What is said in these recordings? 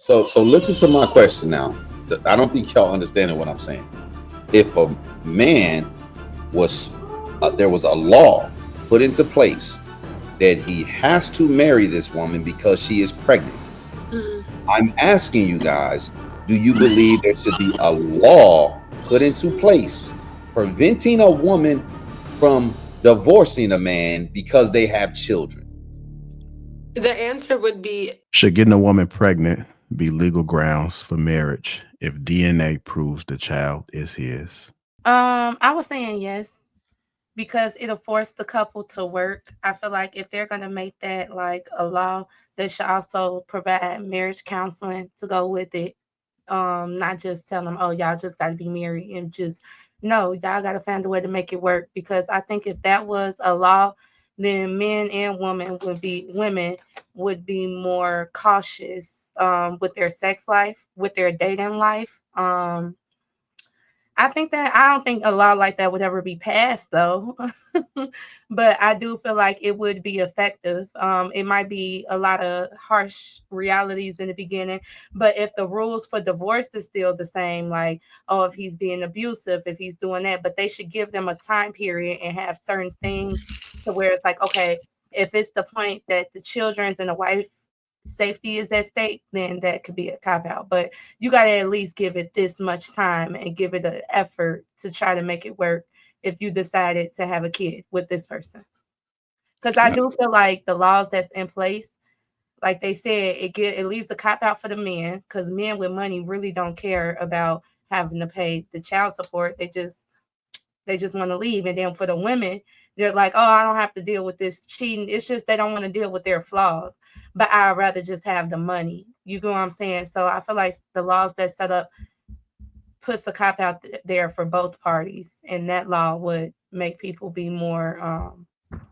So listen to my question now. I don't think y'all understanding what I'm saying. If a man was there was a law put into place that he has to marry this woman because she is pregnant. I'm asking you guys, do you believe there should be a law put into place preventing a woman from divorcing a man because they have children? The answer would be Should getting a woman pregnant be legal grounds for marriage if DNA proves the child is his? I was saying yes because it'll force the couple to work. I feel like if they're gonna make that like a law, they should also provide marriage counseling to go with it. Not just tell them, oh, y'all just got to be married and just no, y'all got to find a way to make it work. Because I think if that was a law, then men and women would be more cautious with their sex life, with their dating life. I don't think a law like that would ever be passed though. But I do feel like it would be effective. It might be a lot of harsh realities in the beginning, but if the rules for divorce is still the same, like, oh, if he's being abusive, if he's doing that, but they should give them a time period and have certain things to where it's like, okay, if it's the point that the children's and the wife safety is at stake, then that could be a cop out. But you got to at least give it this much time and give it an effort to try to make it work if you decided to have a kid with this person. Because I do feel like the laws that's in place, like they said, it leaves the cop out for the men because men with money really don't care about having to pay the child support. They just want to leave. And then for the women, they're like, oh, I don't have to deal with this cheating. It's just they don't want to deal with their flaws. But I'd rather just have the money. You know what I'm saying? So I feel like the laws that set up puts a cop out there for both parties, and that law would make people be more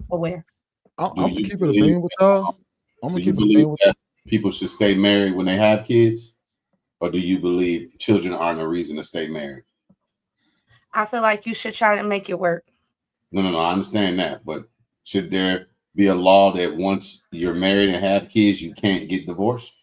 aware. I'm gonna keep it a bean with y'all. I'm gonna keep it a bean with that people should stay married when they have kids, or do you believe children aren't a reason to stay married? I feel like you should try to make it work. No. I understand that, but should there be a law that once you're married and have kids, you can't get divorced?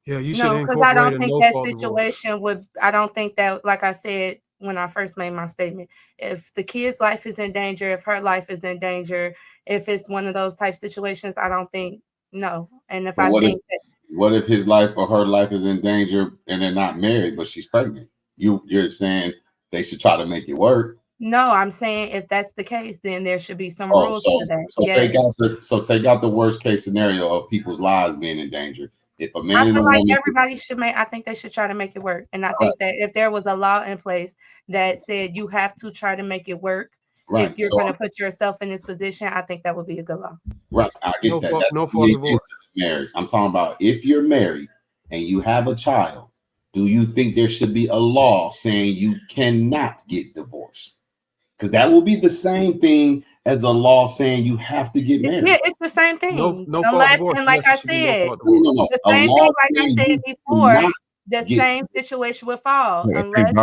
Yeah, you should No, because incorporate I don't a think no that fault divorce. situation would. I don't think that, like I said when I first made my statement, if the kid's life is in danger, if her life is in danger, if it's one of those type situations, I don't think no. And if But I think that, what if his life or her life is in danger and they're not married, but she's pregnant? You're saying they should try to make it work. no, I'm saying if that's the case, then there should be some rules to that. Take out the worst case scenario of people's lives being in danger. If a man I and a feel like woman, everybody should make. I think they should try to make it work. And I think that if there was a law in place that said you have to try to make it work, right? If you're going to put yourself in this position, I think that would be a good law. Right, I get that. No fault divorce. Marriage. I'm talking about if you're married and you have a child. Do you think there should be a law saying you cannot get divorced? Because that will be the same thing as a law saying you have to get married. Yeah, it's the same thing. No fault divorce. And like I said, no. the same thing, like I said before, the same situation would fall unless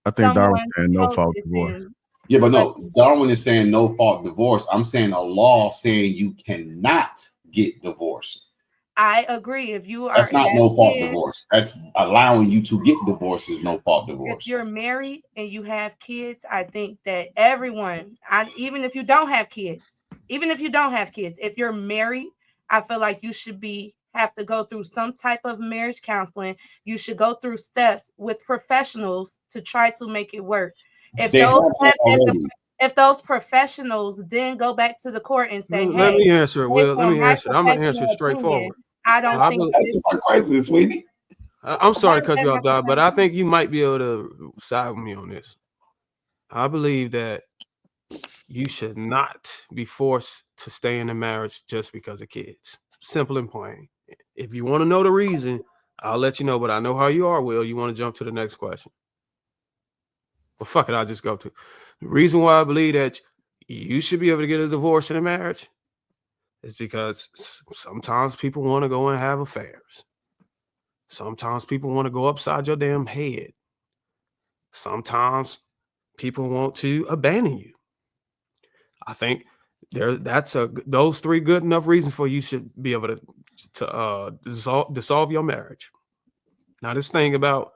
I think Darwin said no fault divorce. Yeah, but no, Darwin is saying no fault divorce. I'm saying a law saying you cannot get divorced. I agree. If you are, that's not no fault divorce. That's allowing you to get divorced is no fault divorce. If you're married and you have kids, I think that everyone, even if you don't have kids, if you're married, I feel like you should have to go through some type of marriage counseling. You should go through steps with professionals to try to make it work. If those professionals then go back to the court and say, let me answer it. Well, let me answer it. I'm gonna answer it straightforward. I don't think my question, sweetie. I'm sorry to cut you off, Doc, but I think you might be able to side with me on this. I believe that you should not be forced to stay in a marriage just because of kids. Simple and plain. If you want to know the reason, I'll let you know, but I know how you are, Will. You want to jump to the next question. Well, fuck it, I'll just go to the reason why I believe that you should be able to get a divorce in a marriage is because sometimes people want to go and have affairs. Sometimes people want to go upside your damn head. Sometimes people want to abandon you. I think those three good enough reasons for you should be able to dissolve your marriage. Now, this thing about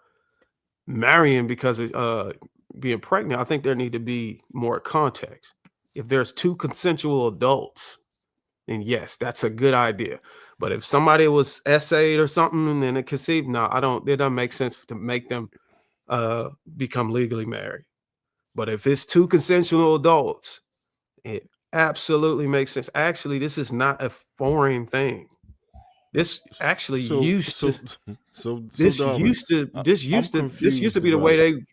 marrying because of being pregnant, I think there need to be more context. If there's two consensual adults, then yes, that's a good idea. But if somebody was essayed or something and then it conceived, no, it doesn't make sense to make them become legally married. But if it's two consensual adults, it absolutely makes sense. Actually, this is not a foreign thing. This actually used to be the way they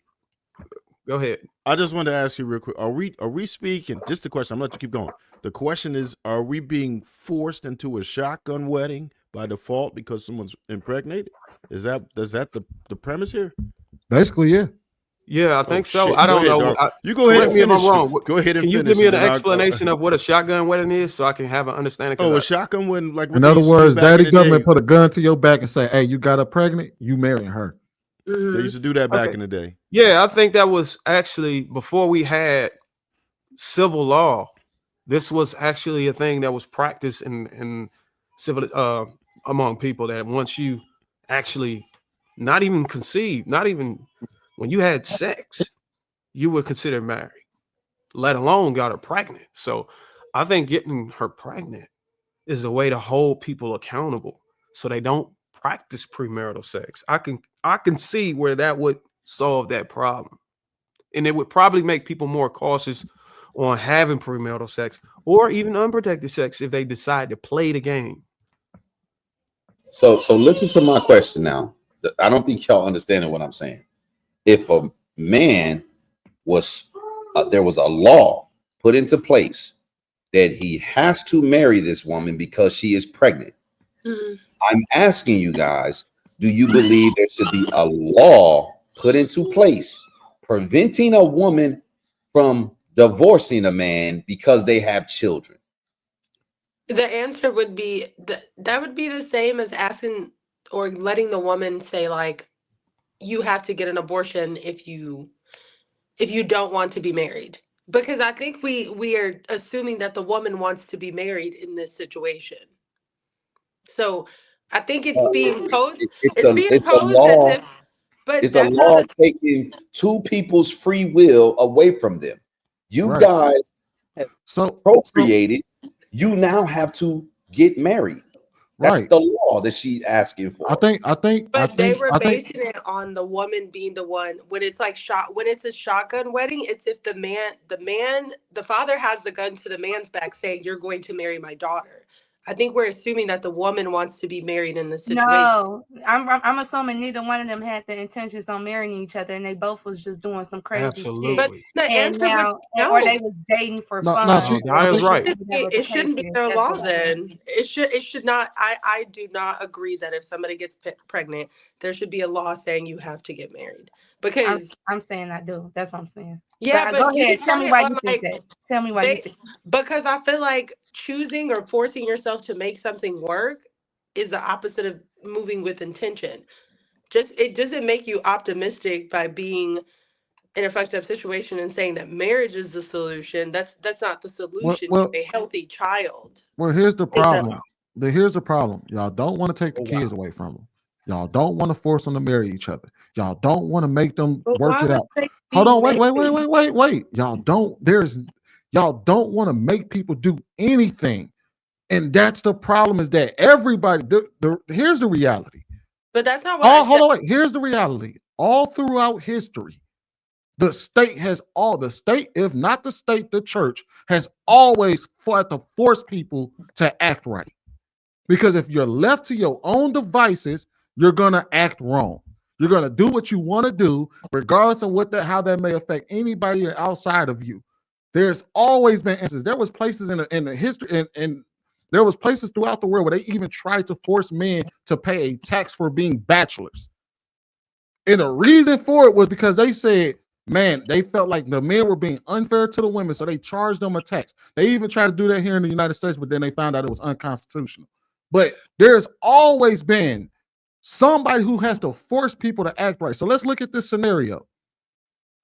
go ahead. I just wanted to ask you real quick. Are we speaking? Just the question. I'm gonna let you keep going. The question is, are we being forced into a shotgun wedding by default because someone's impregnated? Is that the premise here? Basically, yeah. Yeah, I think so. Shit. I don't know. You go ahead and finish. If I'm wrong. Go ahead and Can you finish give me an and then explanation of what a shotgun wedding is so I can have an understanding? Oh, a shotgun wedding, like in other words, daddy government put a gun to your back and say, "Hey, you got her pregnant, you marrying her." They used to do that back in the day. Yeah, I think that was actually before we had civil law. This was actually a thing that was practiced in civil among people, that once you actually not even conceived, not even when you had sex, you were considered married, let alone got her pregnant. So I think getting her pregnant is a way to hold people accountable so they don't practice premarital sex. I can see where that would solve that problem. And it would probably make people more cautious on having premarital sex or even unprotected sex if they decide to play the game. So listen to my question now. I don't think y'all understanding what I'm saying. If a man was there was a law put into place that he has to marry this woman because she is pregnant. I'm asking you guys, do you believe there should be a law put into place preventing a woman from divorcing a man because they have children? The answer would be that would be the same as asking or letting the woman say, like, you have to get an abortion if you don't want to be married. Because I think we are assuming that the woman wants to be married in this situation. So I think it's being posed. It's a law. As if, but it's a law taking two people's free will away from them. You guys have appropriated. You now have to get married. That's the law that she's asking for. But they were basing it on the woman being the one when it's like when it's a shotgun wedding. It's if the father has the gun to the man's back saying, "You're going to marry my daughter." I think we're assuming that the woman wants to be married in this situation. No, I'm assuming neither one of them had the intentions on marrying each other, and they both was just doing some crazy shit. But the answer or they was dating for fun. I was right. It shouldn't be their law then. It should not. I do not agree that if somebody gets pregnant, there should be a law saying you have to get married. Because I'm saying I do. That's what I'm saying. Yeah, but go ahead. Tell me why you think that. Tell me why you think. Because I feel like choosing or forcing yourself to make something work is the opposite of moving with intention. It doesn't make you optimistic by being in a fucked up situation and saying that marriage is the solution. That's not the solution to a healthy child. Well, here's the problem. Here's the problem. Y'all don't want to take the kids away from them. Y'all don't want to force them to marry each other. Y'all don't want to make them work it out. Hold on, wait. Y'all don't want to make people do anything. And that's the problem, is that everybody, here's the reality. But that's not what hold on, wait. Here's the reality. All throughout history, the state, if not the state, the church has always fought to force people to act right. Because if you're left to your own devices, you're going to act wrong. You're going to do what you want to do, regardless of how that may affect anybody outside of you. There's always been instances. There was places in the history, and there was places throughout the world where they even tried to force men to pay a tax for being bachelors. And the reason for it was because they said, man, they felt like the men were being unfair to the women, so they charged them a tax. They even tried to do that here in the United States, but then they found out it was unconstitutional. But there's always been somebody who has to force people to act right. So let's look at this scenario.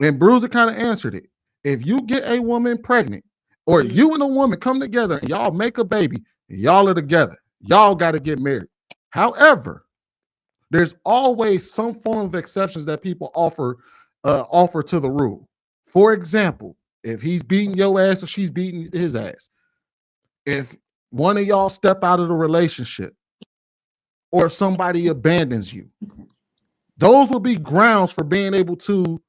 And Bruiser kind of answered it. If you get a woman pregnant, or you and a woman come together and y'all make a baby, and y'all are together, y'all got to get married. However, There's always some form of exceptions that people offer to the rule. For example, if he's beating your ass or she's beating his ass, if one of y'all step out of the relationship, or if somebody abandons you, those will be grounds for being able to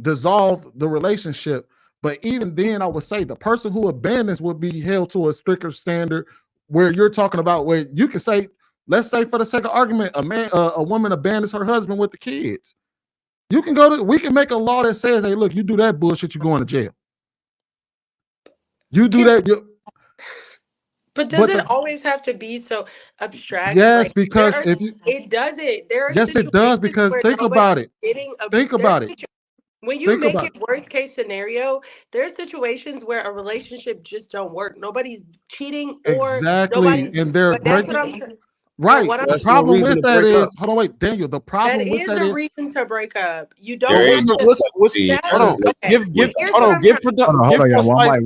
dissolve the relationship. But even then, I would say the person who abandons would be held to a stricter standard, where you're talking about where you can say, let's say for the sake of argument, a woman abandons her husband with the kids. We can make a law that says, hey, look, you do that bullshit, you're going to jail. You do that. But does it always have to be so abstract? Yes, like, because it doesn't. There are yes, it does, because think about it. Think about it. When you make it worst case scenario, there's situations where a relationship just don't work. Nobody's cheating or nobody's, and they're that's what I'm right. The problem with that is, hold on, wait, Daniel. The problem that with is that a is reason to break up. You don't. Hold on, give precise